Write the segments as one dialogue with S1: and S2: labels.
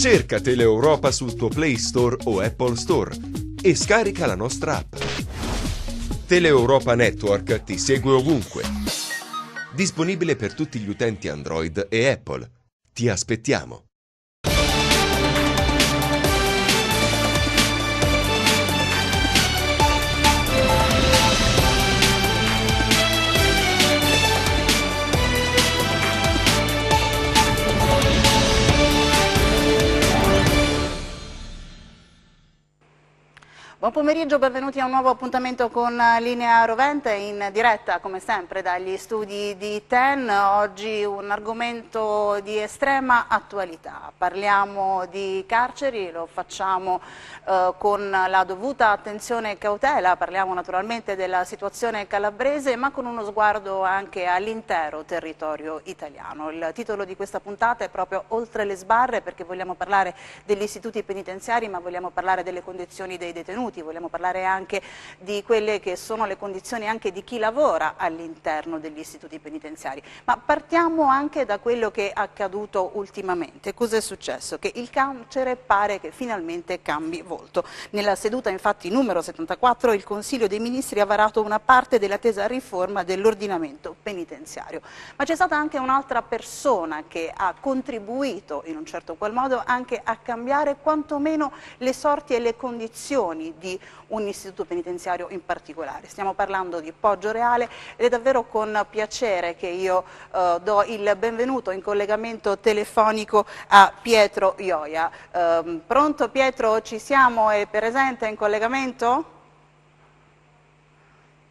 S1: Cerca Teleeuropa sul tuo Play Store o Apple Store e scarica la nostra app. Teleeuropa Network ti segue ovunque. Disponibile per tutti gli utenti Android e Apple. Ti aspettiamo.
S2: Buon pomeriggio, benvenuti a un nuovo appuntamento con Linea Rovente, in diretta come sempre dagli studi di TEN. Oggi un argomento di estrema attualità. Parliamo di carceri, lo facciamo con la dovuta attenzione e cautela, parliamo naturalmente della situazione calabrese ma con uno sguardo anche all'intero territorio italiano. Il titolo di questa puntata è proprio Oltre le sbarre, perché vogliamo parlare degli istituti penitenziari ma vogliamo parlare delle condizioni dei detenuti, vogliamo parlare anche di quelle che sono le condizioni anche di chi lavora all'interno degli istituti penitenziari. Ma partiamo anche da quello che è accaduto ultimamente. Cos'è successo? Che il carcere pare che finalmente cambi volto. Nella seduta infatti numero 74 il Consiglio dei Ministri ha varato una parte dell'attesa riforma dell'ordinamento penitenziario. Ma c'è stata anche un'altra persona che ha contribuito in un certo qual modo anche a cambiare quantomeno le sorti e le condizioni di un istituto penitenziario in particolare. Stiamo parlando di Poggio Reale ed è davvero con piacere che io do il benvenuto in collegamento telefonico a Pietro Ioia. Pronto Pietro, ci siamo? È presente in collegamento?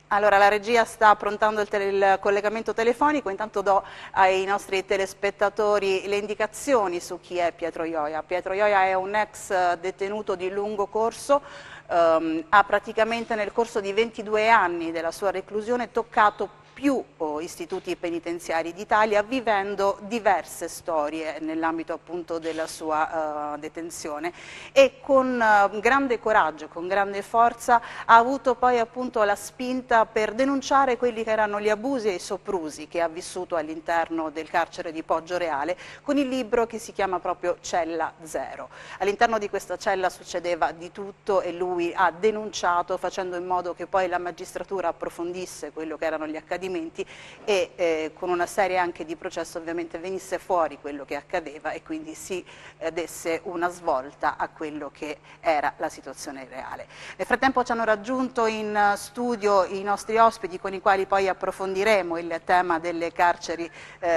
S2: Allora, la regia sta approntando il collegamento telefonico, intanto do ai nostri telespettatori le indicazioni su chi è Pietro Ioia. Pietro Ioia è un ex detenuto di lungo corso, ha praticamente nel corso di 22 anni della sua reclusione toccato più istituti penitenziari d'Italia, vivendo diverse storie nell'ambito appunto della sua detenzione, e con grande coraggio, con grande forza ha avuto poi appunto la spinta per denunciare quelli che erano gli abusi e i soprusi che ha vissuto all'interno del carcere di Poggio Reale con il libro che si chiama proprio Cella Zero. All'interno di questa cella succedeva di tutto e lui ha denunciato, facendo in modo che poi la magistratura approfondisse quello che erano gli accadimenti e con una serie anche di processo ovviamente venisse fuori quello che accadeva e quindi si desse una svolta a quello che era la situazione reale. Nel frattempo ci hanno raggiunto in studio i nostri ospiti con i quali poi approfondiremo il tema delle carceri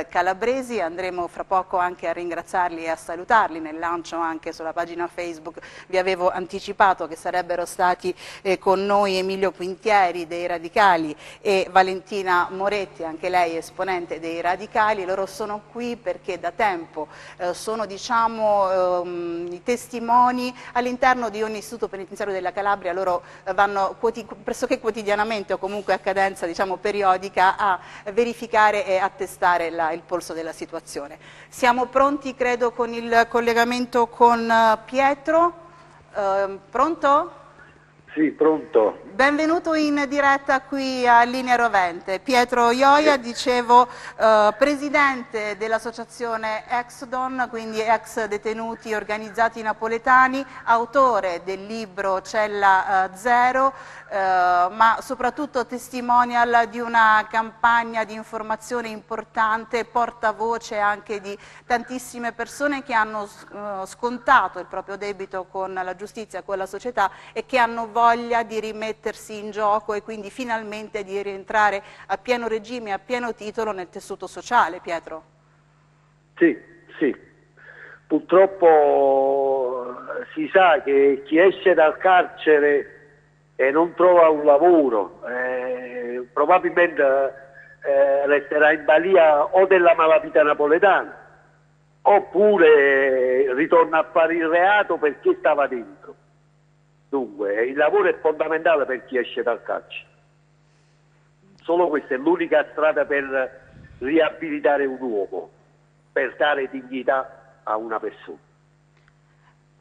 S2: calabresi. Andremo fra poco anche a ringraziarli e a salutarli. Nel lancio anche sulla pagina Facebook vi avevo anticipato che sarebbero stati con noi Emilio Quintieri dei Radicali e Valentina Moretti, anche lei esponente dei Radicali. Loro sono qui perché da tempo sono diciamo i testimoni all'interno di ogni istituto penitenziario della Calabria. Loro vanno pressoché quotidianamente o comunque a cadenza diciamo periodica a verificare e a testare il polso della situazione. Siamo pronti credo con il collegamento con Pietro. Pronto?
S3: Sì, pronto.
S2: Benvenuto in diretta qui a Linea Rovente. Pietro Ioia, dicevo, presidente dell'associazione Exodon, quindi ex detenuti organizzati napoletani, autore del libro Cella Zero, ma soprattutto testimonial di una campagna di informazione importante, portavoce anche di tantissime persone che hanno scontato il proprio debito con la giustizia, con la società e che hanno voglia di rimettersi in gioco e quindi finalmente di rientrare a pieno regime, a pieno titolo nel tessuto sociale. Pietro?
S3: Sì, sì. Purtroppo si sa che chi esce dal carcere e non trova un lavoro probabilmente resterà in balia o della malavita napoletana oppure ritorna a fare il reato perché stava dentro. Dunque, il lavoro è fondamentale per chi esce dal carcere. Solo questa è l'unica strada per riabilitare un uomo, per dare dignità a una persona.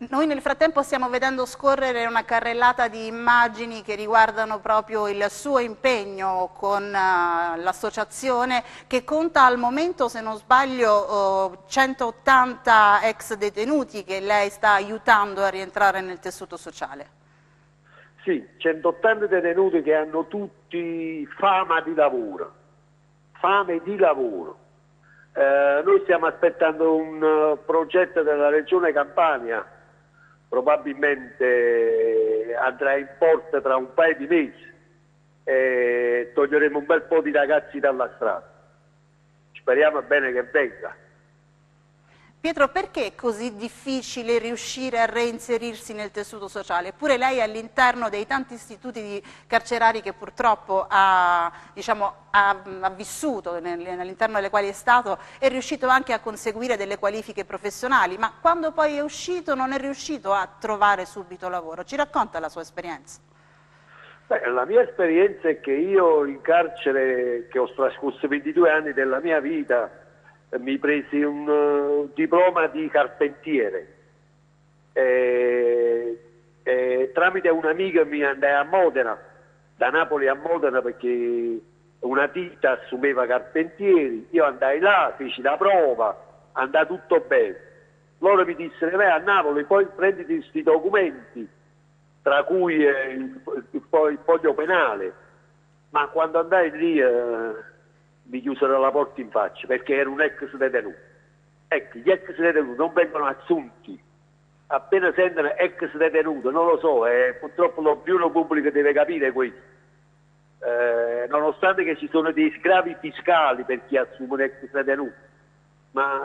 S2: Noi nel frattempo stiamo vedendo scorrere una carrellata di immagini che riguardano proprio il suo impegno con l'associazione, che conta al momento, se non sbaglio, 180 ex detenuti che lei sta aiutando a rientrare nel tessuto sociale.
S3: Sì, 180 detenuti che hanno tutti fama di lavoro, fame di lavoro. Noi stiamo aspettando un progetto della Regione Campania, probabilmente andrà in porto tra un paio di mesi e toglieremo un bel po' di ragazzi dalla strada. Speriamo bene che venga.
S2: Pietro, perché è così difficile riuscire a reinserirsi nel tessuto sociale? Eppure lei all'interno dei tanti istituti carcerari che purtroppo ha vissuto, all'interno delle quali è stato, è riuscito anche a conseguire delle qualifiche professionali, ma quando poi è uscito non è riuscito a trovare subito lavoro. Ci racconta la sua esperienza?
S3: Beh, la mia esperienza è che io in carcere, che ho trascorso 22 anni della mia vita, mi presi un diploma di carpentiere tramite un'amica mi andai a Modena, da Napoli a Modena, perché una ditta assumeva carpentieri. Io andai là, feci la prova, andò tutto bene. Loro mi dissero: vai a Napoli, poi prenditi questi documenti, tra cui il foglio penale. Ma quando andai lì mi chiusero la porta in faccia, perché ero un ex detenuto. Ecco, gli ex detenuti non vengono assunti appena sentono ex detenuto, non lo so, purtroppo l'opinione pubblica deve capire questo. Nonostante che ci sono dei sgravi fiscali per chi assume un ex detenuto, ma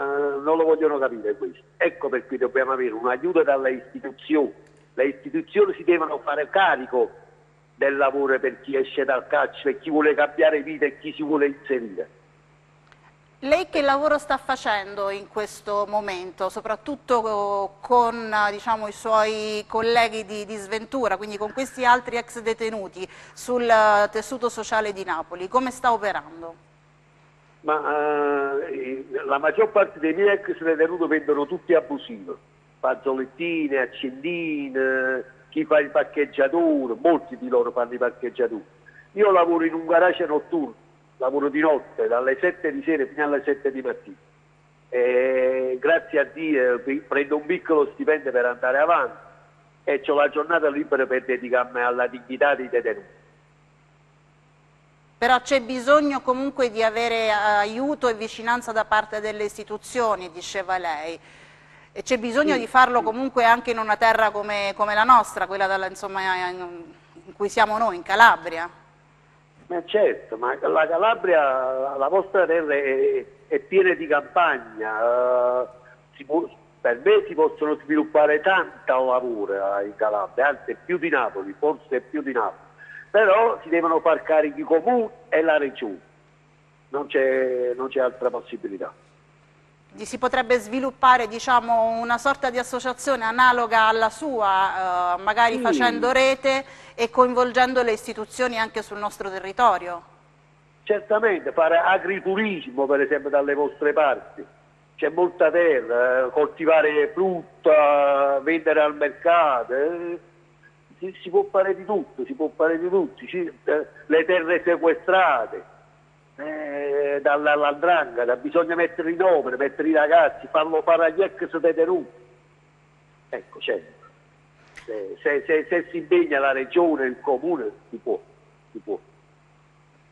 S3: non lo vogliono capire questo. Ecco perché dobbiamo avere un aiuto dalle istituzioni. Le istituzioni si devono fare carico del lavoro per chi esce dal carcere, per chi vuole cambiare vita e chi si vuole inserire.
S2: Lei che lavoro sta facendo in questo momento, soprattutto con i suoi colleghi di sventura, quindi con questi altri ex detenuti sul tessuto sociale di Napoli? Come sta operando?
S3: Ma la maggior parte dei miei ex detenuti vendono tutti abusivi, fazzolettine, accendine, chi fa il parcheggiatore, molti di loro fanno i parcheggiatori. Io lavoro in un garage notturno, lavoro di notte, dalle 7 di sera fino alle 7 di mattina. Grazie a Dio prendo un piccolo stipendio per andare avanti e ho la giornata libera per dedicarmi alla dignità dei detenuti.
S2: Però c'è bisogno comunque di avere aiuto e vicinanza da parte delle istituzioni, diceva lei. E c'è bisogno di farlo comunque anche in una terra come la nostra, quella in cui siamo noi, in Calabria.
S3: Ma certo, ma la Calabria, la vostra terra è piena di campagna, per me si possono sviluppare tanto lavoro in Calabria, anzi più di Napoli, forse più di Napoli, però si devono far carichi i comuni e la regione, non c'è altra possibilità.
S2: Si potrebbe sviluppare una sorta di associazione analoga alla sua, magari facendo rete e coinvolgendo le istituzioni anche sul nostro territorio?
S3: Certamente, fare agriturismo per esempio dalle vostre parti, c'è molta terra, coltivare frutta, vendere al mercato, si può fare di tutto, le terre sequestrate. Dall''ndrangheta, bisogna mettere in opera, mettere i ragazzi, farlo fare agli ex detenuti. Ecco, certo. Se si impegna la regione, il comune, si può.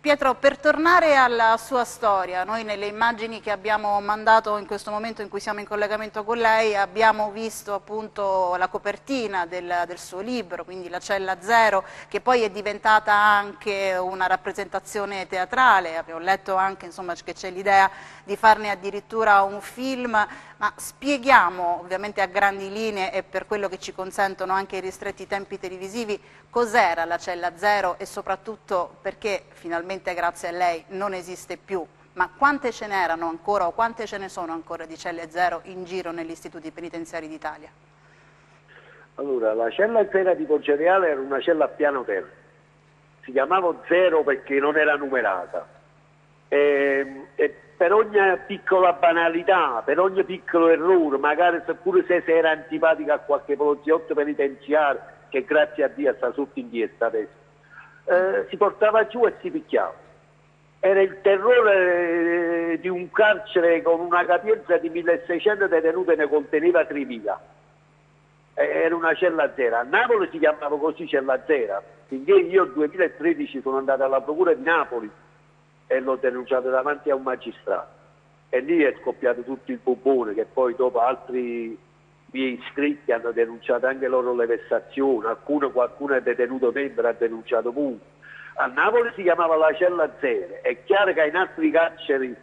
S2: Pietro, per tornare alla sua storia, noi nelle immagini che abbiamo mandato in questo momento in cui siamo in collegamento con lei abbiamo visto appunto la copertina del suo libro, quindi La Cella Zero, che poi è diventata anche una rappresentazione teatrale. Abbiamo letto anche che c'è l'idea di farne addirittura un film, ma spieghiamo ovviamente a grandi linee e per quello che ci consentono anche i ristretti tempi televisivi cos'era La Cella Zero e soprattutto perché finalmente grazie a lei non esiste più, ma quante ce n'erano ancora o quante ce ne sono ancora di celle zero in giro negli istituti penitenziari d'Italia?
S3: Allora, la cella zero di Poggioreale era una cella a piano terra, si chiamava zero perché non era numerata e per ogni piccola banalità, per ogni piccolo errore, magari seppure se era antipatico a qualche poliziotto penitenziario, che grazie a Dio sta sotto inchiesta adesso, si portava giù e si picchiava. Era il terrore di un carcere con una capienza di 1600 detenuti e ne conteneva 3000. Era una cella zero. A Napoli si chiamava così, cella zero, finché io nel 2013 sono andato alla procura di Napoli e l'ho denunciato davanti a un magistrato. E lì è scoppiato tutto il bubbone, che poi dopo altri miei iscritti hanno denunciato anche loro le vessazioni, qualcuno è detenuto membro, ha denunciato pure. A Napoli si chiamava la cella zero, è chiaro che in altri carceri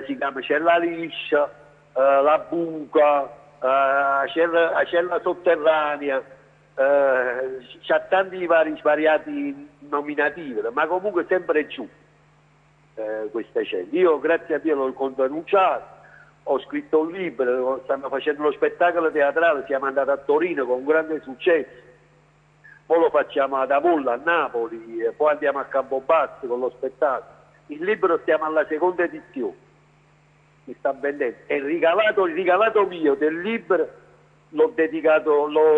S3: si chiama cella liscia, la buca, la cella sotterranea, c'ha tanti svariati nominativi, ma comunque sempre giù queste celle. Io grazie a Dio l'ho denunciato, ho scritto un libro, stanno facendo lo spettacolo teatrale, siamo andati a Torino con grande successo, poi lo facciamo ad Avolla, a Napoli, poi andiamo a Campobasso con lo spettacolo. Il libro stiamo alla seconda edizione, mi sta vendendo. E il ricavato mio del libro l'ho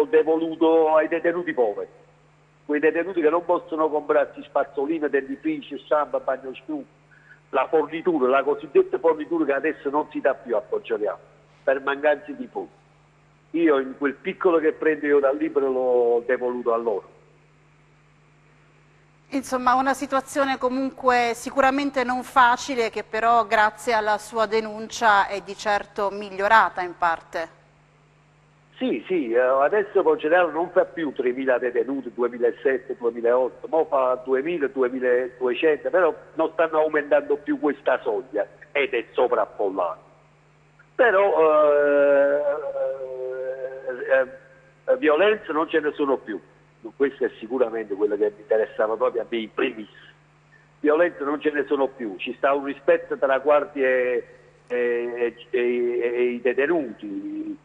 S3: devoluto ai detenuti poveri, quei detenuti che non possono comprarsi spazzolino, dentifrici, shampoo, bagnoschiuma, la fornitura, la cosiddetta fornitura che adesso non si dà più a Poggioreale per mancanza di fondi. Io in quel piccolo che prendo io dal libro l'ho devoluto a loro.
S2: Insomma, una situazione comunque sicuramente non facile, che però grazie alla sua denuncia è di certo migliorata in parte.
S3: Sì, adesso Poggioreale non fa più 3.000 detenuti, 2007-2008, ma fa 2.000-2.200, però non stanno aumentando più questa soglia ed è sovraffollato. Però violenze non ce ne sono più, questo è sicuramente quello che mi interessava proprio a me in primis. Violenze non ce ne sono più, ci sta un rispetto tra guardie e i detenuti.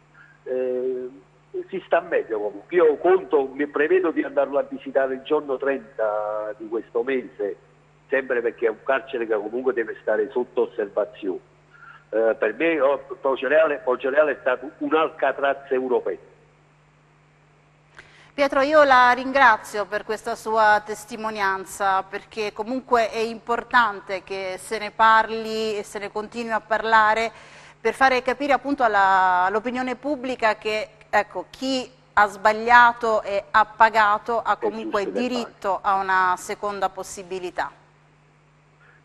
S3: Si sta meglio comunque. Io mi prevedo di andarlo a visitare il giorno 30 di questo mese, sempre perché è un carcere che comunque deve stare sotto osservazione. Per me Poggioreale è stato un Alcatraz europeo.
S2: Pietro, io la ringrazio per questa sua testimonianza, perché comunque è importante che se ne parli e se ne continui a parlare per fare capire appunto all'opinione pubblica che, ecco, chi ha sbagliato e ha pagato ha comunque diritto a una seconda possibilità.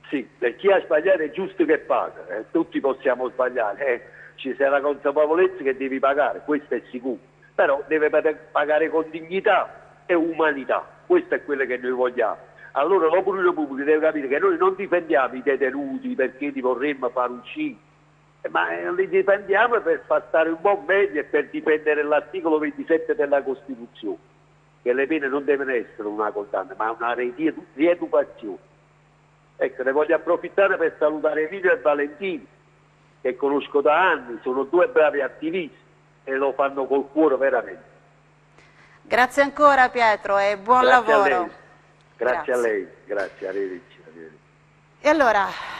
S3: Sì, per chi ha sbagliato è giusto che paga, tutti possiamo sbagliare, ci sarà la consapevolezza che devi pagare, questo è sicuro. Però deve pagare con dignità e umanità, questo è quello che noi vogliamo. Allora l'opinione pubblica deve capire che noi non difendiamo i detenuti perché li vorremmo fare uscire, ma li difendiamo per far stare un po' meglio e per difendere l'articolo 27 della Costituzione, che le pene non devono essere una condanna, ma una rieducazione. Ecco, ne voglio approfittare per salutare Emilio e Valentino, che conosco da anni, sono due bravi attivisti e lo fanno col cuore veramente.
S2: Grazie ancora Pietro e buon lavoro.
S3: Grazie a lei, grazie, arrivederci.
S2: E allora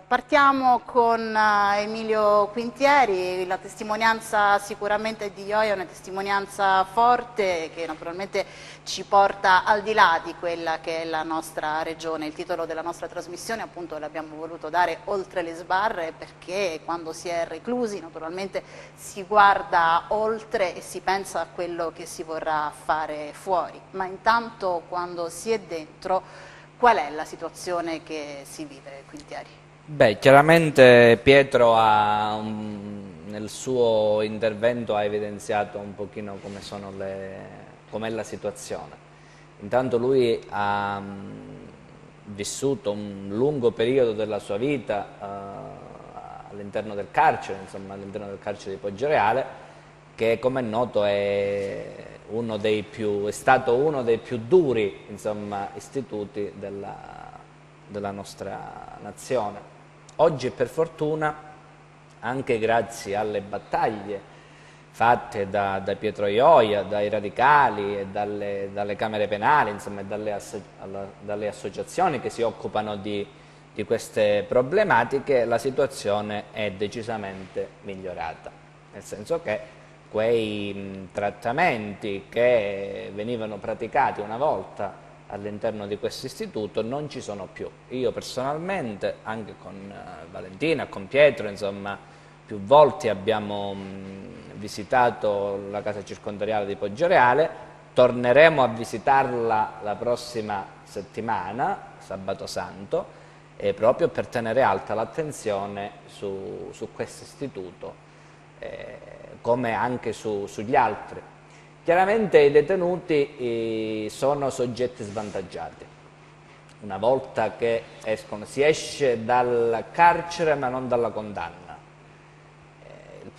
S2: partiamo con Emilio Quintieri. La testimonianza sicuramente di Ioia è una testimonianza forte che naturalmente ci porta al di là di quella che è la nostra regione. Il titolo della nostra trasmissione appunto l'abbiamo voluto dare Oltre le sbarre, perché quando si è reclusi naturalmente si guarda oltre e si pensa a quello che si vorrà fare fuori, ma intanto quando si è dentro qual è la situazione che si vive, Quintieri?
S4: Beh, chiaramente Pietro nel suo intervento ha evidenziato un pochino com'è la situazione. Intanto lui ha vissuto un lungo periodo della sua vita all'interno del carcere, insomma all'interno del carcere di Poggioreale, che come è noto è stato uno dei più duri, insomma, istituti della nostra nazione. Oggi per fortuna, anche grazie alle battaglie fatte da Pietro Ioia, dai radicali e dalle camere penali, insomma, e dalle associazioni che si occupano di di queste problematiche la situazione è decisamente migliorata, nel senso che quei trattamenti che venivano praticati una volta all'interno di questo istituto non ci sono più. Io personalmente, anche con Valentina, con Pietro, insomma, più volte abbiamo visitato la casa circondariale di Poggioreale, torneremo a visitarla la prossima settimana, sabato santo, proprio per tenere alta l'attenzione su questo istituto, come anche sugli altri. Chiaramente i detenuti sono soggetti svantaggiati. Una volta che escono, si esce dal carcere ma non dalla condanna.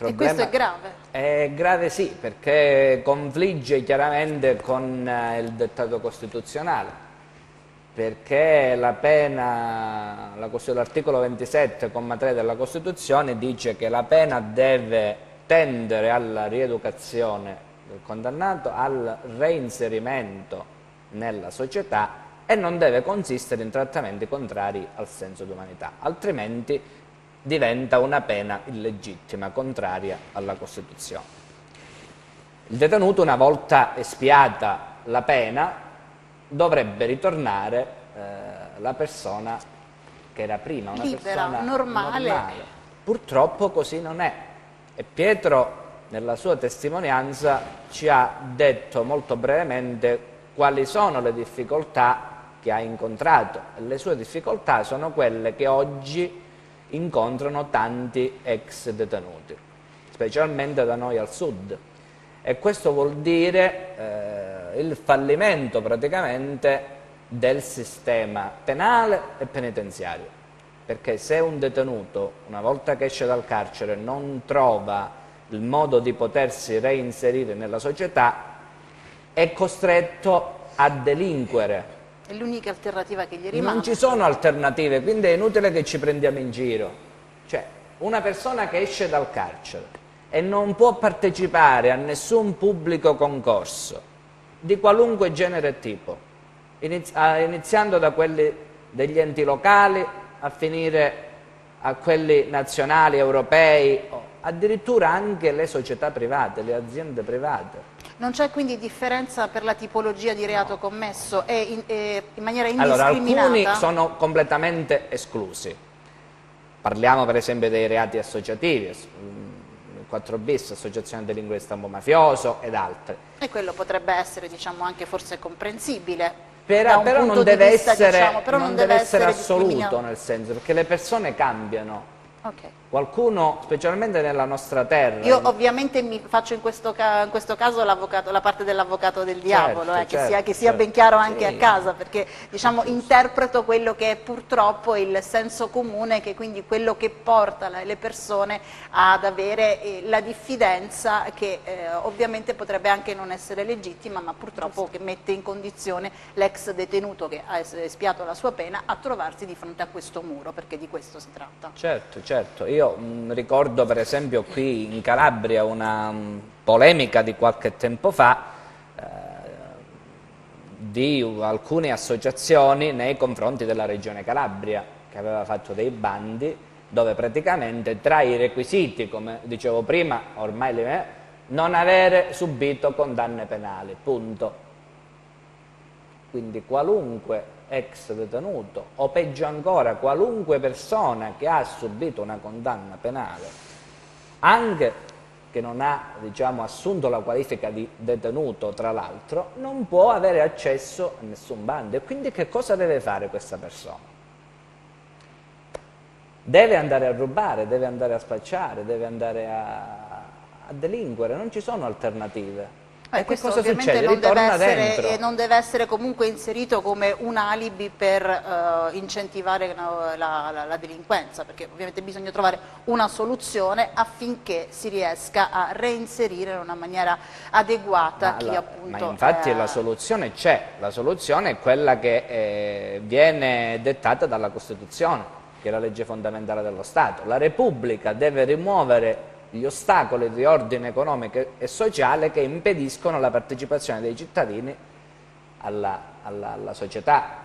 S2: E questo è grave?
S4: È grave sì, perché confligge chiaramente con il dettato costituzionale, perché la pena, l'articolo 27,3 della Costituzione dice che la pena deve tendere alla rieducazione del condannato, al reinserimento nella società e non deve consistere in trattamenti contrari al senso d'umanità, altrimenti diventa una pena illegittima, contraria alla Costituzione. Il detenuto, una volta espiata la pena, dovrebbe ritornare la persona che era prima, una
S2: libera,
S4: persona
S2: normale.
S4: Purtroppo così non è. E Pietro, nella sua testimonianza, ci ha detto molto brevemente quali sono le difficoltà che ha incontrato. Le sue difficoltà sono quelle che oggi incontrano tanti ex detenuti, specialmente da noi al sud. E questo vuol dire il fallimento praticamente del sistema penale e penitenziario. Perché se un detenuto, una volta che esce dal carcere, non trova il modo di potersi reinserire nella società, è costretto a delinquere.
S2: È l'unica alternativa che gli rimane.
S4: Non ci sono alternative, quindi è inutile che ci prendiamo in giro. Cioè, una persona che esce dal carcere e non può partecipare a nessun pubblico concorso, di qualunque genere e tipo, iniziando da quelli degli enti locali a finire a quelli nazionali, europei, addirittura anche le società private, le aziende private.
S2: Non c'è quindi differenza per la tipologia di reato commesso e in maniera
S4: Allora,
S2: indiscriminata?
S4: alcuni sono completamente esclusi. Parliamo per esempio dei reati associativi, il 4 bis, associazione delinquente stampo mafioso ed altri.
S2: E quello potrebbe essere, diciamo, anche forse comprensibile.
S4: Però non deve essere,
S2: diciamo, però
S4: non deve essere assoluto,
S2: discriminato.
S4: nel senso, perché le persone cambiano.
S2: Okay.
S4: Qualcuno, specialmente nella nostra terra...
S2: Io ovviamente mi faccio in questo caso la parte dell'avvocato del diavolo, che sia ben chiaro anche a casa, perché diciamo interpreto quello che è purtroppo il senso comune, che quindi quello che porta le persone ad avere la diffidenza che ovviamente potrebbe anche non essere legittima, ma purtroppo che mette in condizione l'ex detenuto che ha espiato la sua pena a trovarsi di fronte a questo muro, perché di questo si tratta.
S4: Certo, certo. Io ricordo per esempio qui in Calabria una polemica di qualche tempo fa di alcune associazioni nei confronti della Regione Calabria, che aveva fatto dei bandi dove praticamente tra i requisiti, come dicevo prima, ormai non avere subito condanne penali, punto. Quindi qualunque ex detenuto o peggio ancora qualunque persona che ha subito una condanna penale, anche che non ha, diciamo, assunto la qualifica di detenuto, tra l'altro, non può avere accesso a nessun bando. E quindi che cosa deve fare questa persona? Deve andare a rubare, deve andare a spacciare, deve andare a delinquere, non ci sono alternative. E che cosa succede? Ritorna dentro.
S2: Non deve essere comunque inserito come un alibi per incentivare la delinquenza, perché ovviamente bisogna trovare una soluzione affinché si riesca a reinserire in una maniera adeguata chi appunto...
S4: Ma infatti la soluzione c'è, la soluzione è quella che viene dettata dalla Costituzione, che è la legge fondamentale dello Stato. La Repubblica deve rimuovere gli ostacoli di ordine economico e sociale che impediscono la partecipazione dei cittadini alla società.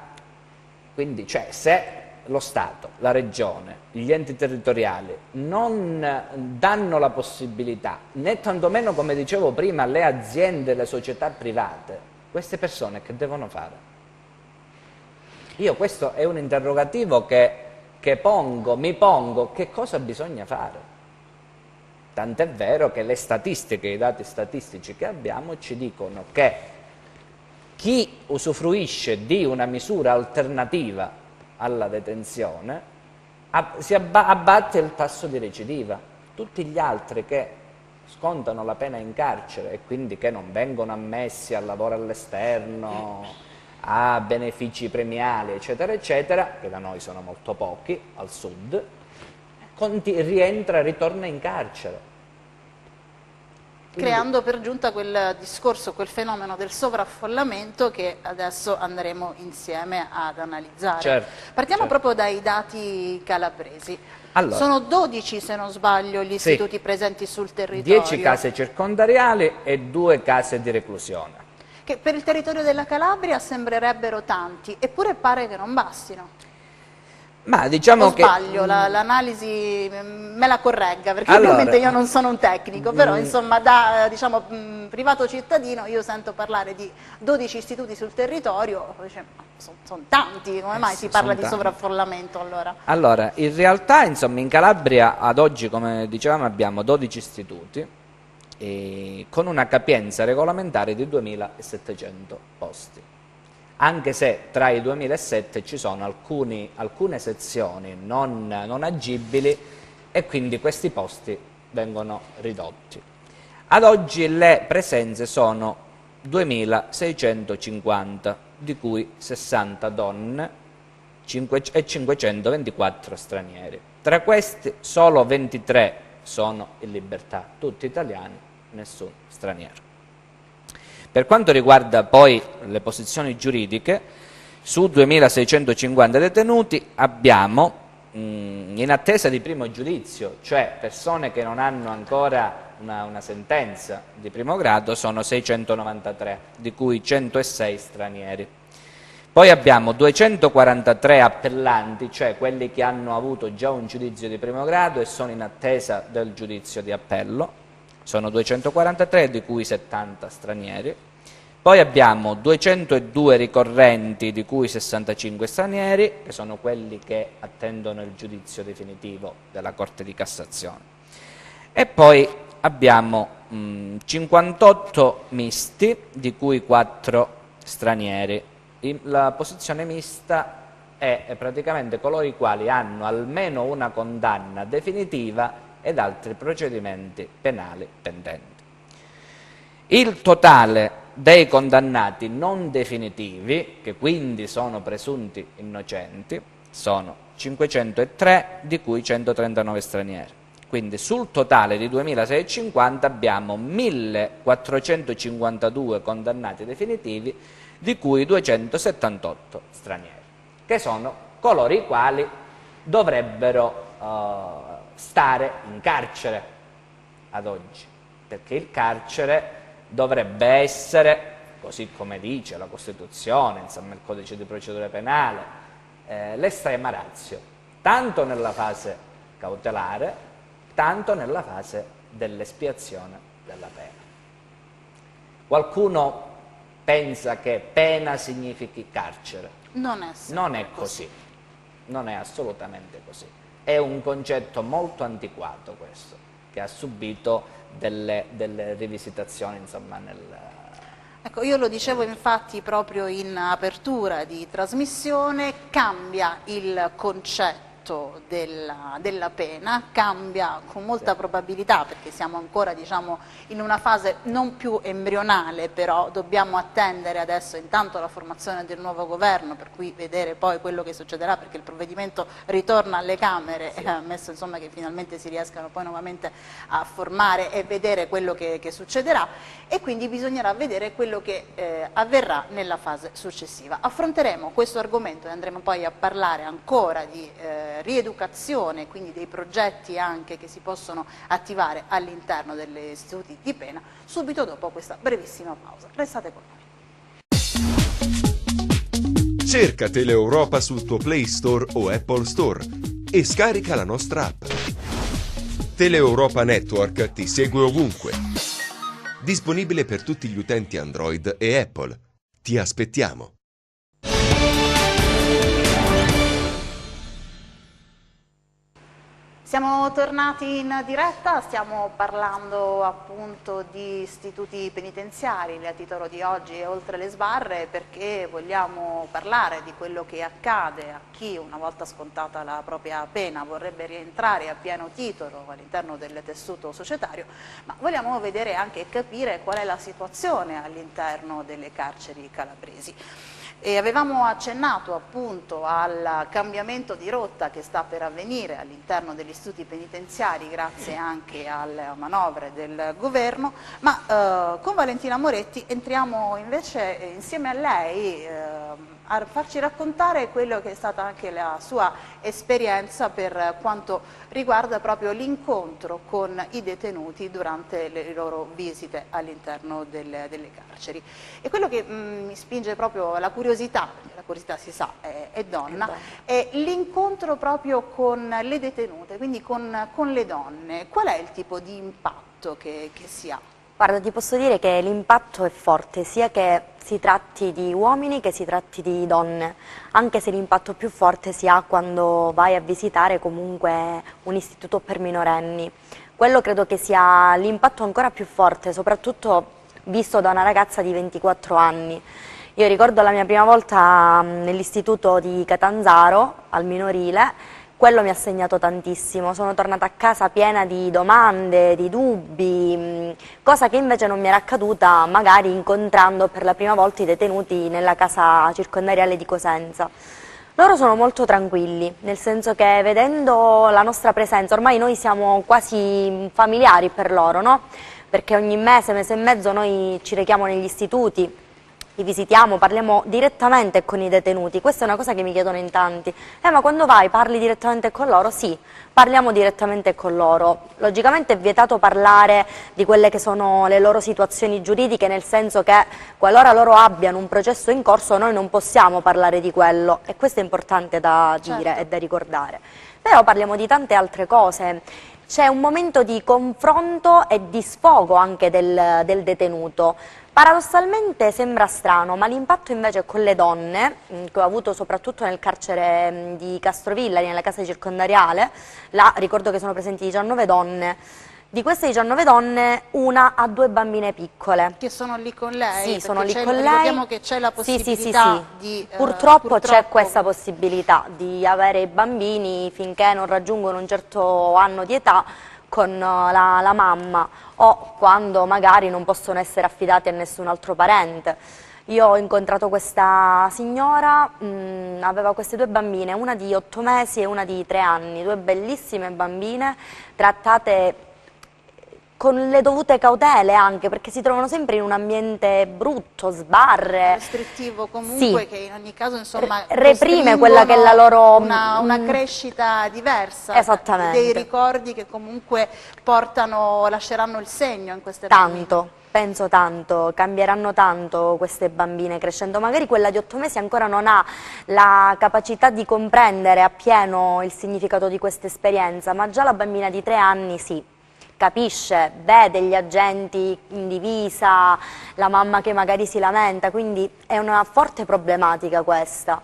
S4: Quindi, cioè, se lo Stato, la Regione, gli enti territoriali non danno la possibilità, né tantomeno, come dicevo prima, le aziende, le società private, queste persone che devono fare? Io questo è un interrogativo che mi pongo, che cosa bisogna fare? Tant'è vero che le statistiche, i dati statistici che abbiamo ci dicono che chi usufruisce di una misura alternativa alla detenzione abbatte il tasso di recidiva. Tutti gli altri che scontano la pena in carcere e quindi che non vengono ammessi al lavoro all'esterno, a benefici premiali, eccetera, eccetera, che da noi sono molto pochi, al sud, ritorna in carcere.
S2: Creando per giunta quel discorso, quel fenomeno del sovraffollamento che adesso andremo insieme ad analizzare.
S4: Certo,
S2: Partiamo proprio dai dati calabresi.
S4: Allora,
S2: sono 12, se non sbaglio, gli istituti presenti sul territorio.
S4: 10 case circondariali e 2 case di reclusione.
S2: Che per il territorio della Calabria sembrerebbero tanti, eppure pare che non bastino.
S4: Ma diciamo
S2: o sbaglio, l'analisi me la corregga, perché ovviamente io non sono un tecnico, però insomma da privato cittadino io sento parlare di 12 istituti sul territorio, sono tanti, come mai si parla di sovraffollamento allora? Allora,
S4: in realtà insomma in Calabria ad oggi, come dicevamo, abbiamo 12 istituti con una capienza regolamentare di 2700 posti. Anche se tra i 2007 ci sono alcune sezioni non agibili e quindi questi posti vengono ridotti. Ad oggi le presenze sono 2650, di cui 60 donne e 524 stranieri. Tra questi solo 23 sono in libertà, tutti italiani, nessun straniero. Per quanto riguarda poi le posizioni giuridiche, su 2650 detenuti abbiamo, in attesa di primo giudizio, cioè persone che non hanno ancora una sentenza di primo grado, sono 693, di cui 106 stranieri. Poi abbiamo 243 appellanti, cioè quelli che hanno avuto già un giudizio di primo grado e sono in attesa del giudizio di appello. Sono 243, di cui 70 stranieri. Poi abbiamo 202 ricorrenti, di cui 65 stranieri, che sono quelli che attendono il giudizio definitivo della Corte di Cassazione. E poi abbiamo 58 misti, di cui 4 stranieri. La posizione mista è praticamente coloro i quali hanno almeno una condanna definitiva ed altri procedimenti penali pendenti. Il totale dei condannati non definitivi, che quindi sono presunti innocenti, sono 503, di cui 139 stranieri. Quindi sul totale di 2650 abbiamo 1452 condannati definitivi, di cui 278 stranieri, che sono coloro i quali dovrebbero stare in carcere ad oggi, perché il carcere dovrebbe essere, così come dice la Costituzione, insomma il Codice di procedura penale, l'estrema ratio, tanto nella fase cautelare, tanto nella fase dell'espiazione della pena. Qualcuno pensa che pena significhi carcere.
S2: Non è così.
S4: Non è assolutamente così. È un concetto molto antiquato questo, che ha subito delle rivisitazioni, insomma,
S2: Ecco, io lo dicevo infatti proprio in apertura di trasmissione, cambia il concetto della pena, cambia con molta probabilità, perché siamo ancora in una fase non più embrionale, però dobbiamo attendere adesso intanto la formazione del nuovo governo, per cui vedere poi quello che succederà, perché il provvedimento ritorna alle Camere, ammesso insomma che finalmente si riescano poi nuovamente a formare e vedere quello che succederà, e quindi bisognerà vedere quello che avverrà nella fase successiva. Affronteremo questo argomento e andremo poi a parlare ancora di rieducazione, quindi dei progetti anche che si possono attivare all'interno degli istituti di pena, subito dopo questa brevissima pausa. Restate con noi.
S1: Cerca Teleeuropa sul tuo Play Store o Apple Store e scarica la nostra app. Teleeuropa Network ti segue ovunque. Disponibile per tutti gli utenti Android e Apple. Ti aspettiamo.
S2: Siamo tornati in diretta, stiamo parlando appunto di istituti penitenziari, il titolo di oggi è Oltre le sbarre, perché vogliamo parlare di quello che accade a chi una volta scontata la propria pena vorrebbe rientrare a pieno titolo all'interno del tessuto societario, ma vogliamo vedere anche e capire qual è la situazione all'interno delle carceri calabresi. E avevamo accennato appunto al cambiamento di rotta che sta per avvenire all'interno degli istituti penitenziari grazie anche alle manovre del governo, ma con Valentina Moretti entriamo invece insieme a lei a farci raccontare quello che è stata anche la sua esperienza per quanto riguarda proprio l'incontro con i detenuti durante le loro visite all'interno delle carceri. E quello che mi spinge proprio la curiosità si sa è donna, è l'incontro proprio con le detenute, quindi con le donne. Qual è il tipo di impatto che si ha?
S5: Guarda, ti posso dire che l'impatto è forte, sia che si tratti di uomini che si tratti di donne, anche se l'impatto più forte si ha quando vai a visitare comunque un istituto per minorenni. Quello credo che sia l'impatto ancora più forte, soprattutto visto da una ragazza di 24 anni. Io ricordo la mia prima volta nell'istituto di Catanzaro, al minorile. Quello mi ha segnato tantissimo, sono tornata a casa piena di domande, di dubbi, cosa che invece non mi era accaduta magari incontrando per la prima volta i detenuti nella casa circondariale di Cosenza. Loro sono molto tranquilli, nel senso che vedendo la nostra presenza, ormai noi siamo quasi familiari per loro, no? Perché ogni mese, mese e mezzo noi ci rechiamo negli istituti, li visitiamo, parliamo direttamente con i detenuti. Questa è una cosa che mi chiedono in tanti. Ma quando vai parli direttamente con loro? Sì, parliamo direttamente con loro. Logicamente è vietato parlare di quelle che sono le loro situazioni giuridiche, nel senso che qualora loro abbiano un processo in corso noi non possiamo parlare di quello, e questo è importante da dire e da ricordare. Però parliamo di tante altre cose. C'è un momento di confronto e di sfogo anche del detenuto. Paradossalmente sembra strano, ma l'impatto invece con le donne, che ho avuto soprattutto nel carcere di Castrovillari, nella casa circondariale, là ricordo che sono presenti 19 donne. Di queste 19 donne, una ha 2 bambine piccole.
S2: Che sono lì con lei?
S5: Sì, sono lì con lei.
S2: Ricordiamo che c'è la possibilità di...
S5: Purtroppo c'è questa possibilità di avere i bambini finché non raggiungono un certo anno di età con la mamma, o quando magari non possono essere affidati a nessun altro parente. Io ho incontrato questa signora, aveva queste 2 bambine, una di 8 mesi e una di 3 anni, 2 bellissime bambine trattate con le dovute cautele, anche perché si trovano sempre in un ambiente brutto, sbarre,
S2: restrittivo comunque, sì, che in ogni caso insomma
S5: reprime quella che è la loro
S2: una crescita diversa,
S5: esattamente,
S2: dei ricordi che comunque lasceranno il segno in queste bambine.
S5: Tanto, penso tanto, cambieranno tanto queste bambine crescendo. Magari quella di 8 mesi ancora non ha la capacità di comprendere appieno il significato di questa esperienza, ma già la bambina di 3 anni sì. Capisce, vede gli agenti in divisa, la mamma che magari si lamenta, quindi è una forte problematica questa.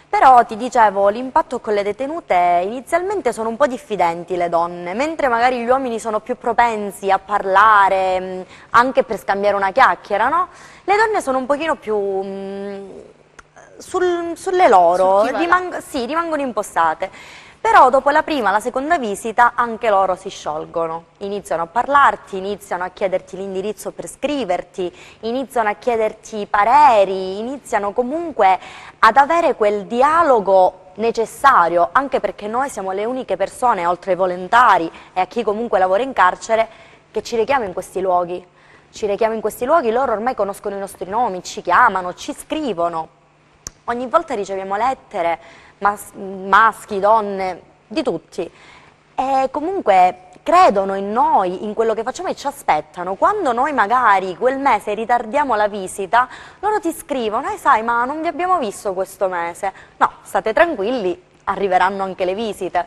S5: Però ti dicevo, l'impatto con le detenute inizialmente sono un po' diffidenti le donne, mentre magari gli uomini sono più propensi a parlare, anche per scambiare una chiacchiera, no? Le donne sono un pochino più sulle loro, rimangono impostate. Però dopo la prima, la seconda visita anche loro si sciolgono, iniziano a parlarti, iniziano a chiederti l'indirizzo per scriverti, iniziano a chiederti pareri, iniziano comunque ad avere quel dialogo necessario, anche perché noi siamo le uniche persone, oltre ai volontari e a chi comunque lavora in carcere, che ci rechiamo in questi luoghi. Ci rechiamo in questi luoghi, loro ormai conoscono i nostri nomi, ci chiamano, ci scrivono. Ogni volta riceviamo lettere, maschi, donne, di tutti. E comunque credono in noi, in quello che facciamo e ci aspettano. Quando noi magari quel mese ritardiamo la visita, loro ti scrivono: sai, ma non vi abbiamo visto questo mese. No, state tranquilli, arriveranno anche le visite.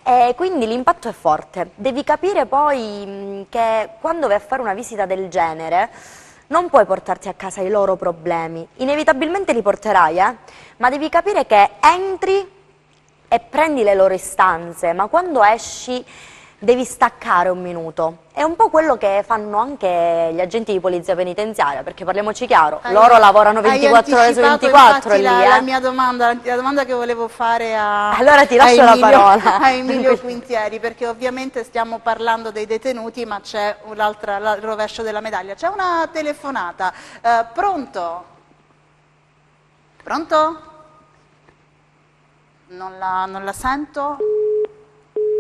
S5: E quindi l'impatto è forte. Devi capire poi che quando vai a fare una visita del genere non puoi portarti a casa i loro problemi. Inevitabilmente li porterai, ma devi capire che entri e prendi le loro istanze, ma quando esci devi staccare un minuto. È un po' quello che fanno anche gli agenti di polizia penitenziaria, perché parliamoci chiaro, loro lavorano 24 ore su 24 lì.
S2: La mia domanda, la domanda che volevo fare
S5: allora ti lascio la parola
S2: a Emilio Quintieri, perché ovviamente stiamo parlando dei detenuti, ma c'è il rovescio della medaglia. C'è una telefonata. Pronto? Pronto? Non la sento.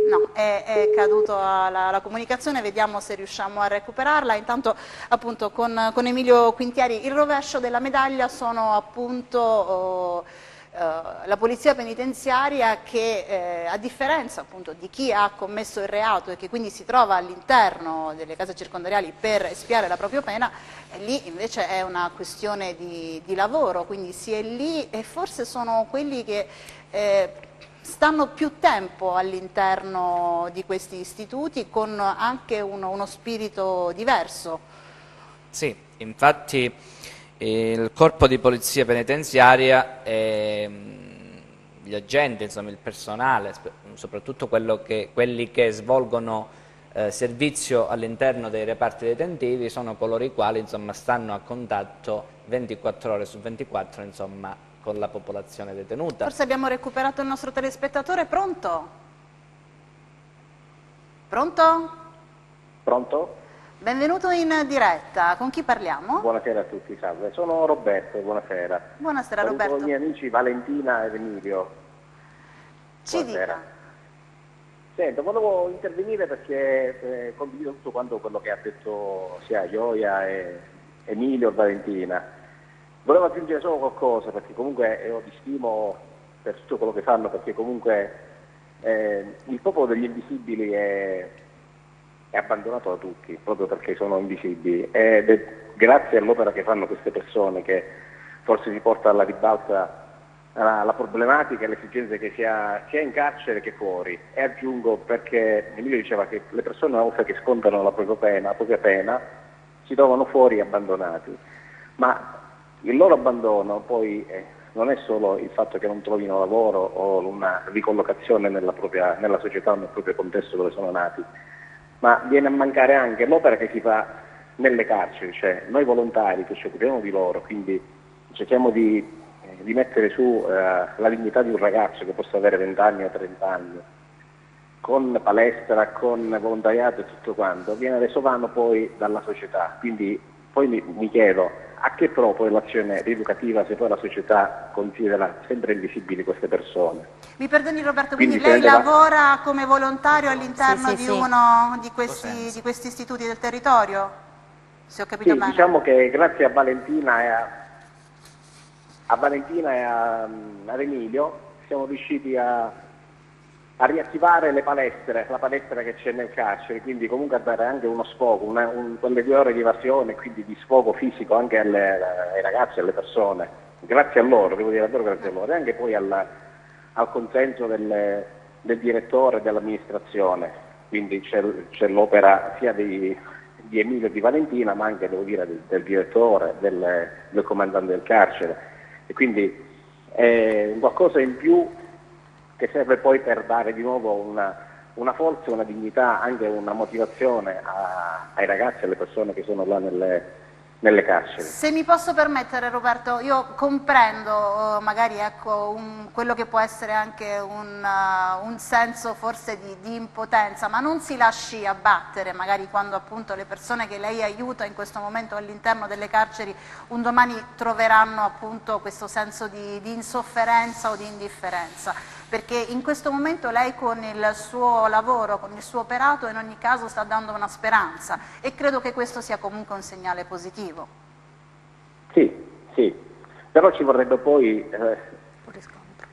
S2: No, è caduto la comunicazione, vediamo se riusciamo a recuperarla. Intanto appunto con Emilio Quintieri il rovescio della medaglia sono appunto la polizia penitenziaria che a differenza appunto di chi ha commesso il reato e che quindi si trova all'interno delle case circondariali per espiare la propria pena, lì invece è una questione di lavoro, quindi si è lì e forse sono quelli che stanno più tempo all'interno di questi istituti con anche uno spirito diverso.
S4: Sì, infatti il corpo di polizia penitenziaria, gli agenti, insomma il personale, soprattutto quelli che svolgono servizio all'interno dei reparti detentivi, sono coloro i quali insomma, stanno a contatto 24 ore su 24 insomma, con la popolazione detenuta.
S2: Forse abbiamo recuperato il nostro telespettatore. Pronto? Pronto?
S6: Pronto?
S2: Benvenuto in diretta. Con chi parliamo?
S6: Buonasera a tutti, salve. Sono Roberto, buonasera.
S2: Buonasera
S6: Saluto
S2: Roberto.
S6: i miei amici Valentina ed Emilio.
S2: Ci dica.
S6: Senta, volevo intervenire perché condivido tutto quanto quello che ha detto sia Gioia e Emilio e Valentina. Volevo aggiungere solo qualcosa, perché comunque io li stimo per tutto quello che fanno, perché comunque il popolo degli invisibili è abbandonato da tutti, proprio perché sono invisibili, ed è grazie all'opera che fanno queste persone che forse si porta alla ribalta la problematica e le esigenze che sia in carcere che fuori. E aggiungo, perché Emilio diceva che le persone una volta che scontano la propria pena si trovano fuori abbandonati, ma il loro abbandono poi non è solo il fatto che non trovino lavoro o una ricollocazione nella società o nel proprio contesto dove sono nati, ma viene a mancare anche l'opera che si fa nelle carceri, cioè noi volontari che ci occupiamo di loro, quindi cerchiamo di mettere su la dignità di un ragazzo che possa avere 20 anni o 30 anni, con palestra, con volontariato e tutto quanto, viene reso vano poi dalla società. Quindi poi mi chiedo a che proprio l'azione rieducativa se poi la società considera sempre invisibili queste persone.
S2: Mi perdoni Roberto, quindi lei lavora come volontario all'interno di uno di questi istituti del territorio? Se ho capito bene.
S6: Diciamo che grazie a Valentina e ad Emilio siamo riusciti a riattivare la palestra che c'è nel carcere, quindi comunque a dare anche uno sfogo, quelle 2 ore di evasione, quindi di sfogo fisico anche ai ragazzi, alle persone. Grazie a loro, devo dire davvero grazie a loro, e anche poi al consenso del direttore e dell'amministrazione, quindi c'è l'opera sia di Emilio e di Valentina, ma anche devo dire del direttore, del comandante del carcere, e quindi è qualcosa in più che serve poi per dare di nuovo una forza, una dignità, anche una motivazione ai ragazzi e alle persone che sono là nelle carceri.
S2: Se mi posso permettere Roberto, io comprendo magari ecco, quello che può essere anche un senso forse di impotenza, ma non si lasci abbattere magari quando appunto le persone che lei aiuta in questo momento all'interno delle carceri un domani troveranno appunto questo senso di insofferenza o di indifferenza. Perché in questo momento lei con il suo lavoro, con il suo operato in ogni caso sta dando una speranza e credo che questo sia comunque un segnale positivo.
S6: Sì, però ci vorrebbe poi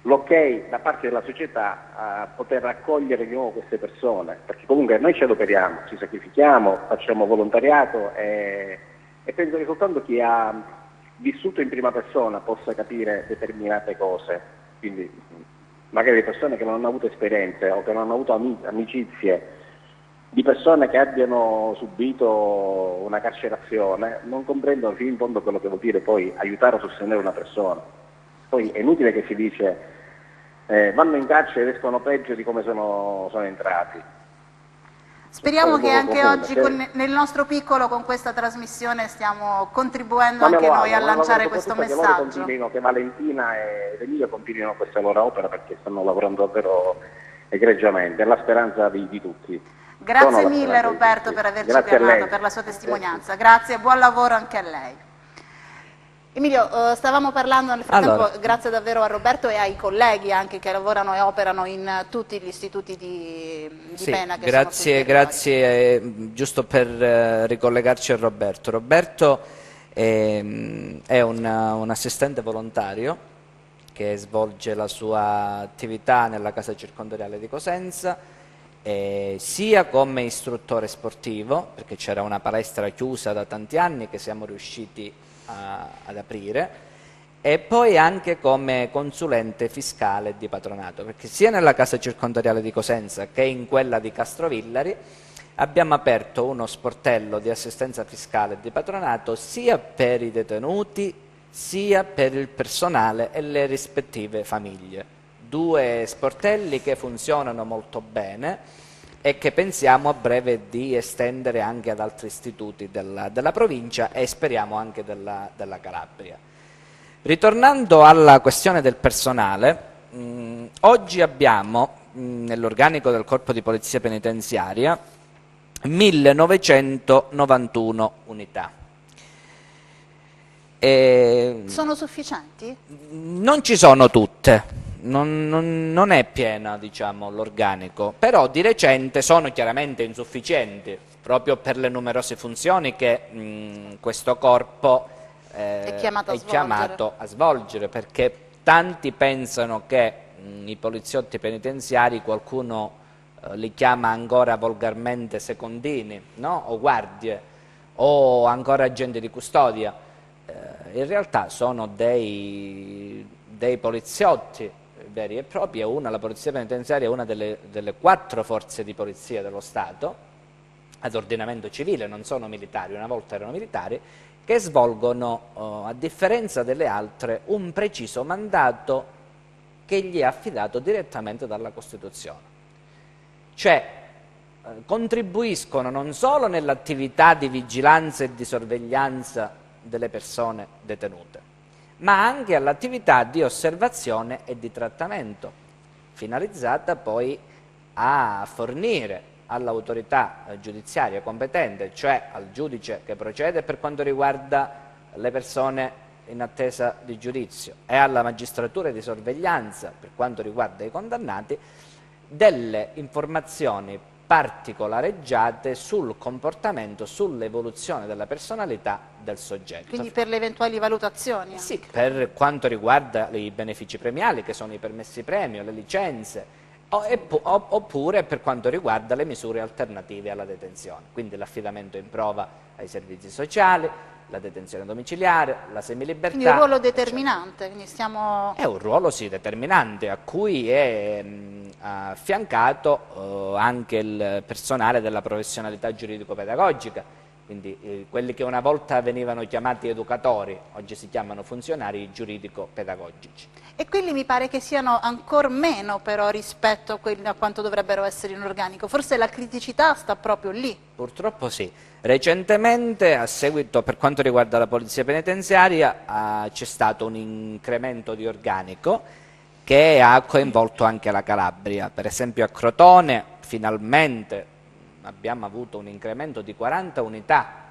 S6: l'ok da parte della società a poter accogliere di nuovo queste persone, perché comunque noi ci adoperiamo, ci sacrifichiamo, facciamo volontariato e penso che soltanto chi ha vissuto in prima persona possa capire determinate cose, quindi magari persone che non hanno avuto esperienze o che non hanno avuto amicizie di persone che abbiano subito una carcerazione non comprendono fino in fondo quello che vuol dire poi aiutare o sostenere una persona. Poi è inutile che si dice vanno in carcere ed escono peggio di come sono entrati.
S2: Speriamo che anche oggi nel nostro piccolo con questa trasmissione stiamo contribuendo anche noi a lanciare questo messaggio.
S6: Che Valentina ed Emilio continuino questa loro opera perché stanno lavorando davvero egregiamente, è la speranza di tutti.
S2: Grazie mille Roberto per averci parlato, per la sua testimonianza. Grazie e buon lavoro anche a lei. Emilio, stavamo parlando nel frattempo, grazie davvero a Roberto e ai colleghi anche che lavorano e operano in tutti gli istituti di pena che sono sul territorio.
S4: Grazie, giusto per ricollegarci a Roberto. Roberto è un assistente volontario che svolge la sua attività nella casa circondariale di Cosenza, sia come istruttore sportivo, perché c'era una palestra chiusa da tanti anni che siamo riusciti ad aprire, e poi anche come consulente fiscale di patronato, perché sia nella casa circondariale di Cosenza che in quella di Castrovillari abbiamo aperto uno sportello di assistenza fiscale e di patronato sia per i detenuti sia per il personale e le rispettive famiglie. 2 sportelli che funzionano molto bene e che pensiamo a breve di estendere anche ad altri istituti della provincia e speriamo anche della Calabria. Ritornando alla questione del personale, oggi abbiamo nell'organico del Corpo di Polizia Penitenziaria 1991 unità.
S2: Sono sufficienti?
S4: Non ci sono tutte. Non è piena, diciamo, l'organico, però di recente sono chiaramente insufficienti, proprio per le numerose funzioni che questo corpo è chiamato a svolgere, perché tanti pensano che i poliziotti penitenziari qualcuno li chiama ancora volgarmente secondini, no? O guardie, o ancora agenti di custodia. In realtà sono dei poliziotti veri e propri, la polizia penitenziaria è una delle 4 forze di polizia dello Stato, ad ordinamento civile, non sono militari, una volta erano militari, che svolgono, a differenza delle altre, un preciso mandato che gli è affidato direttamente dalla Costituzione. Cioè, contribuiscono non solo nell'attività di vigilanza e di sorveglianza delle persone detenute, ma anche all'attività di osservazione e di trattamento, finalizzata poi a fornire all'autorità giudiziaria competente, cioè al giudice che procede per quanto riguarda le persone in attesa di giudizio, e alla magistratura di sorveglianza per quanto riguarda i condannati, delle informazioni particolareggiate sul comportamento, sull'evoluzione della personalità del soggetto.
S2: Quindi per le eventuali valutazioni?
S4: Sì, per quanto riguarda i benefici premiali, che sono i permessi premio, le licenze, oppure per quanto riguarda le misure alternative alla detenzione, quindi l'affidamento in prova ai servizi sociali, la detenzione domiciliare, la semilibertà.
S2: Quindi un ruolo determinante. Quindi
S4: È un ruolo, sì, determinante, a cui è affiancato anche il personale della professionalità giuridico-pedagogica, quindi quelli che una volta venivano chiamati educatori, oggi si chiamano funzionari giuridico-pedagogici.
S2: E quelli mi pare che siano ancora meno però rispetto a quanto dovrebbero essere in organico, forse la criticità sta proprio lì.
S4: Purtroppo sì. Recentemente, a seguito, per quanto riguarda la polizia penitenziaria, c'è stato un incremento di organico che ha coinvolto anche la Calabria. Per esempio a Crotone finalmente abbiamo avuto un incremento di 40 unità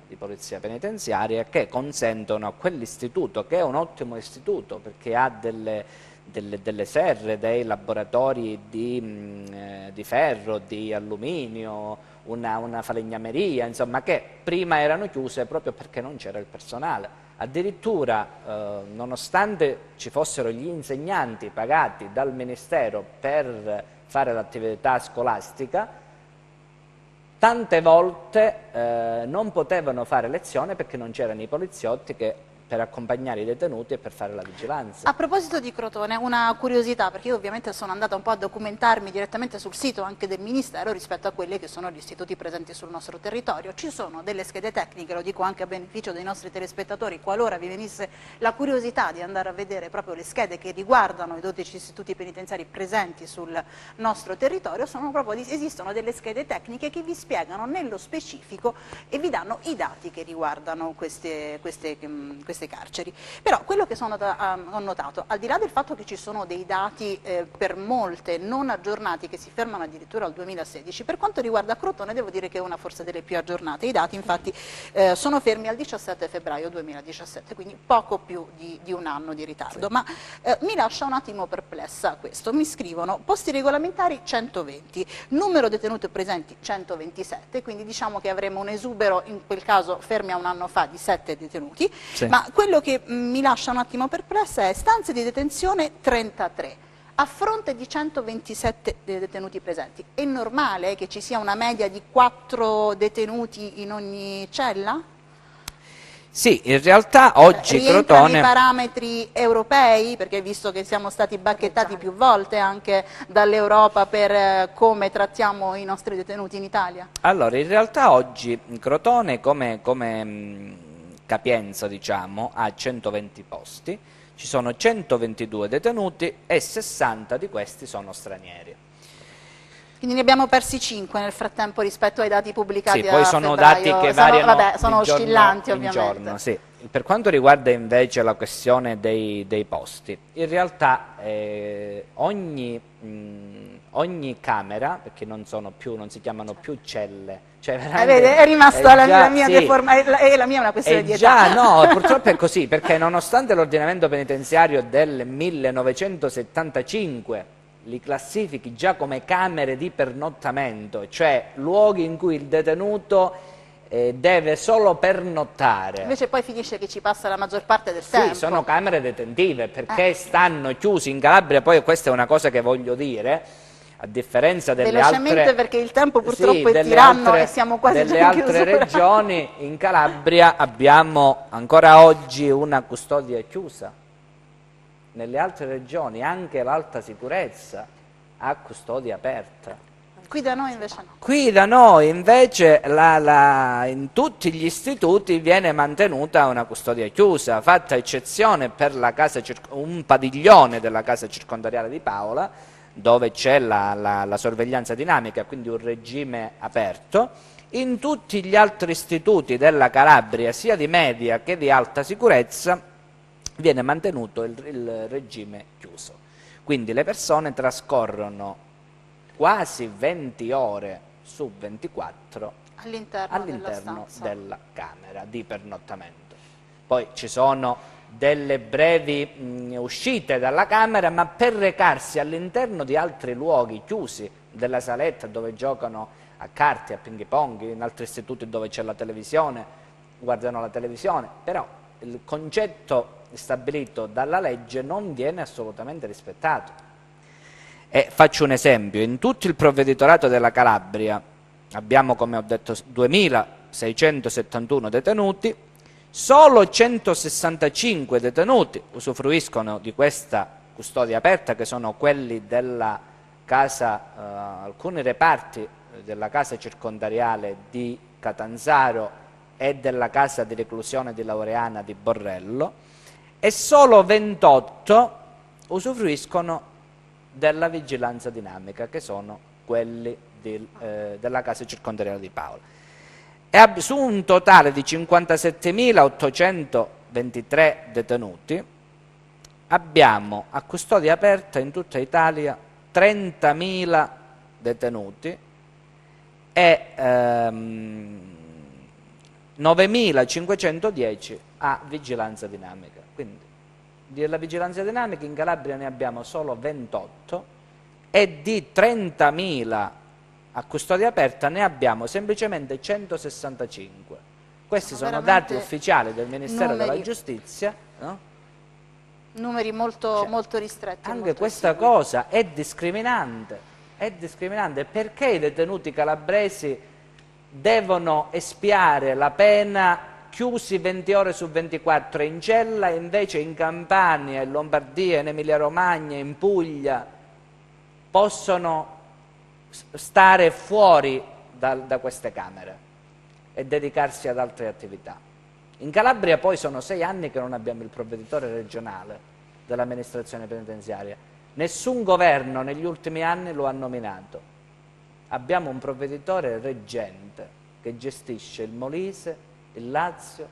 S4: di polizia penitenziaria che consentono a quell'istituto, che è un ottimo istituto perché ha delle serre, dei laboratori di ferro, di alluminio, una falegnameria, insomma, che prima erano chiuse proprio perché non c'era il personale. Addirittura, nonostante ci fossero gli insegnanti pagati dal Ministero per fare l'attività scolastica, tante volte non potevano fare lezione perché non c'erano i poliziotti per accompagnare i detenuti e per fare la vigilanza.
S2: A proposito di Crotone, una curiosità, perché io ovviamente sono andata un po' a documentarmi direttamente sul sito anche del Ministero rispetto a quelli che sono gli istituti presenti sul nostro territorio. Ci sono delle schede tecniche, lo dico anche a beneficio dei nostri telespettatori, qualora vi venisse la curiosità di andare a vedere proprio le schede che riguardano i 12 istituti penitenziari presenti sul nostro territorio, esistono delle schede tecniche che vi spiegano nello specifico e vi danno i dati che riguardano queste carceri. Però quello che ho notato, al di là del fatto che ci sono dei dati per molte non aggiornati che si fermano addirittura al 2016, per quanto riguarda Crotone devo dire che è una forse delle più aggiornate. I dati infatti sono fermi al 17 febbraio 2017, quindi poco più di un anno di ritardo. Sì. Ma mi lascia un attimo perplessa questo. Mi scrivono posti regolamentari 120, numero detenuti presenti 127, quindi diciamo che avremo un esubero in quel caso fermi a un anno fa di 7 detenuti, sì. Ma quello che mi lascia un attimo perplessa è stanze di detenzione 33, a fronte di 127 detenuti presenti. È normale che ci sia una media di 4 detenuti in ogni cella?
S4: Sì, in realtà oggi Crotone...
S2: i parametri europei, perché visto che siamo stati bacchettati più volte anche dall'Europa per come trattiamo i nostri detenuti in Italia?
S4: Allora, in realtà oggi Crotone come capienza, diciamo, ha 120 posti, ci sono 122 detenuti e 60 di questi sono stranieri.
S2: Quindi ne abbiamo persi 5 nel frattempo rispetto ai dati pubblicati a
S4: febbraio. Sì, poi sono dati che variano sono oscillanti ovviamente. Giorno, sì. Per quanto riguarda invece la questione dei posti, in realtà ogni camera, perché non si chiamano più celle, cioè
S2: vede, è rimasta la mia deformazione, la mia è una questione di età.
S4: No, purtroppo è così, perché nonostante l'ordinamento penitenziario del 1975 li classifichi già come camere di pernottamento, cioè luoghi in cui il detenuto deve solo pernottare.
S2: Invece poi finisce che ci passa la maggior parte del tempo.
S4: Sì, sono camere detentive perché stanno chiusi in Calabria. Poi questa è una cosa che voglio dire, a differenza delle altre,
S2: perché il tempo purtroppo è tiranno e siamo quasi
S4: delle altre regioni, in Calabria abbiamo ancora oggi una custodia chiusa. Nelle altre regioni anche l'alta sicurezza ha custodia aperta.
S2: Qui da noi invece no.
S4: Qui da noi invece in tutti gli istituti viene mantenuta una custodia chiusa, fatta eccezione per un padiglione della casa circondariale di Paola, dove c'è la sorveglianza dinamica, quindi un regime aperto. In tutti gli altri istituti della Calabria, sia di media che di alta sicurezza, viene mantenuto il regime chiuso. Quindi le persone trascorrono quasi 20 ore su 24 all'interno della camera di pernottamento. Poi ci sono delle brevi uscite dalla camera, ma per recarsi all'interno di altri luoghi chiusi, della saletta dove giocano a carte, a ping pong, in altri istituti dove c'è la televisione, guardano la televisione, però il concetto stabilito dalla legge non viene assolutamente rispettato. E faccio un esempio: in tutto il provveditorato della Calabria abbiamo, come ho detto, 2671 detenuti, solo 165 detenuti usufruiscono di questa custodia aperta, che sono quelli della casa, alcuni reparti della casa circondariale di Catanzaro e della casa di reclusione di Laureana di Borrello, e solo 28 usufruiscono della vigilanza dinamica, che sono quelli della casa circondariale di Paola. E su un totale di 57.823 detenuti abbiamo a custodia aperta in tutta Italia 30.000 detenuti e 9.510 a vigilanza dinamica. Quindi della vigilanza dinamica in Calabria ne abbiamo solo 28 e di 30.000 a custodia aperta ne abbiamo semplicemente 165. Questi sono
S2: veramente
S4: dati ufficiali del Ministero della
S2: numeri.
S4: Giustizia, no?
S2: Numeri molto ristretti.
S4: Anche
S2: molto
S4: questa
S2: esigui.
S4: cosa è discriminante, perché i detenuti calabresi devono espiare la pena chiusi 20 ore su 24 in cella, invece in Campania, in Lombardia, in Emilia-Romagna, in Puglia possono stare fuori da queste camere e dedicarsi ad altre attività. In Calabria poi sono 6 anni che non abbiamo il provveditore regionale dell'amministrazione penitenziaria. Nessun governo negli ultimi anni lo ha nominato. Abbiamo un provveditore reggente che gestisce il Molise, il Lazio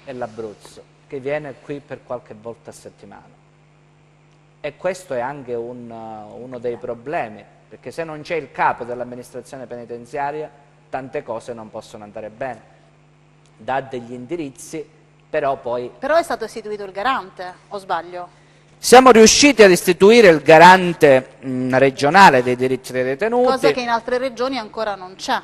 S4: e l'Abruzzo, che viene qui per qualche volta a settimana. E questo è anche uno dei problemi, perché se non c'è il capo dell'amministrazione penitenziaria, tante cose non possono andare bene. Dà degli indirizzi, però poi...
S2: Però è stato istituito il garante, o sbaglio?
S4: Siamo riusciti ad istituire il garante regionale dei diritti dei detenuti.
S2: Cosa che in altre regioni ancora non c'è.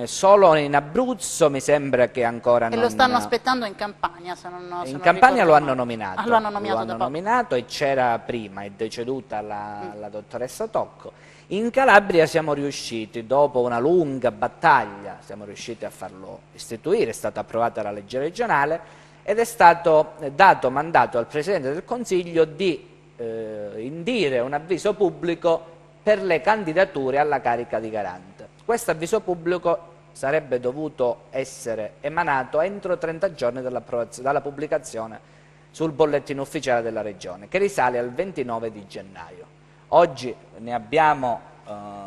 S4: Solo in Abruzzo mi sembra che ancora non...
S2: E lo stanno aspettando in Campania, se non
S4: In Campania lo hanno
S2: male.
S4: nominato.
S2: Ah, lo hanno nominato da poco.
S4: E c'era prima, è deceduta la dottoressa Tocco. In Calabria siamo riusciti, dopo una lunga battaglia, siamo riusciti a farlo istituire, è stata approvata la legge regionale ed è stato dato mandato al Presidente del Consiglio di indire un avviso pubblico per le candidature alla carica di garante. Questo avviso pubblico sarebbe dovuto essere emanato entro 30 giorni dalla pubblicazione sul bollettino ufficiale della Regione, che risale al 29 di gennaio. Oggi ne abbiamo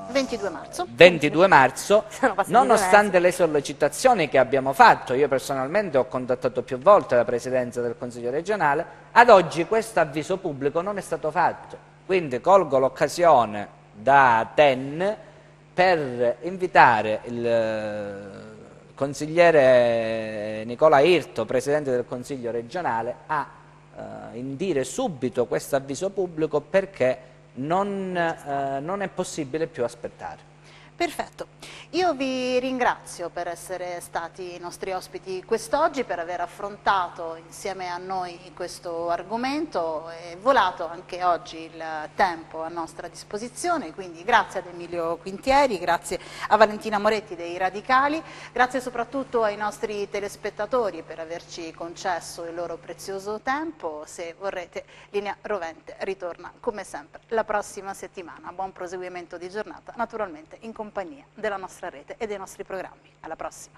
S2: 22 marzo.
S4: 22 marzo,
S5: Sono passati
S4: nonostante le sollecitazioni che abbiamo fatto, io personalmente ho contattato più volte la Presidenza del Consiglio regionale, ad oggi questo avviso pubblico non è stato fatto. Quindi colgo l'occasione da TEN per invitare il consigliere Nicola Irto, Presidente del Consiglio regionale, a indire subito questo avviso pubblico, perché non è possibile più aspettare.
S2: Perfetto, io vi ringrazio per essere stati i nostri ospiti quest'oggi, per aver affrontato insieme a noi questo argomento. È volato anche oggi il tempo a nostra disposizione, quindi grazie ad Emilio Quintieri, grazie a Valentina Moretti dei Radicali, grazie soprattutto ai nostri telespettatori per averci concesso il loro prezioso tempo. Se vorrete, Linea Rovente ritorna come sempre la prossima settimana. Buon proseguimento di giornata, naturalmente in compagnia della nostra rete e dei nostri programmi. Alla prossima.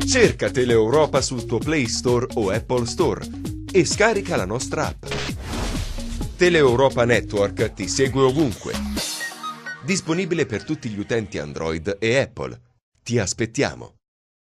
S1: Cerca Teleeuropa sul tuo Play Store o Apple Store e scarica la nostra app. Teleeuropa Network ti segue ovunque. Disponibile per tutti gli utenti Android e Apple. Ti aspettiamo!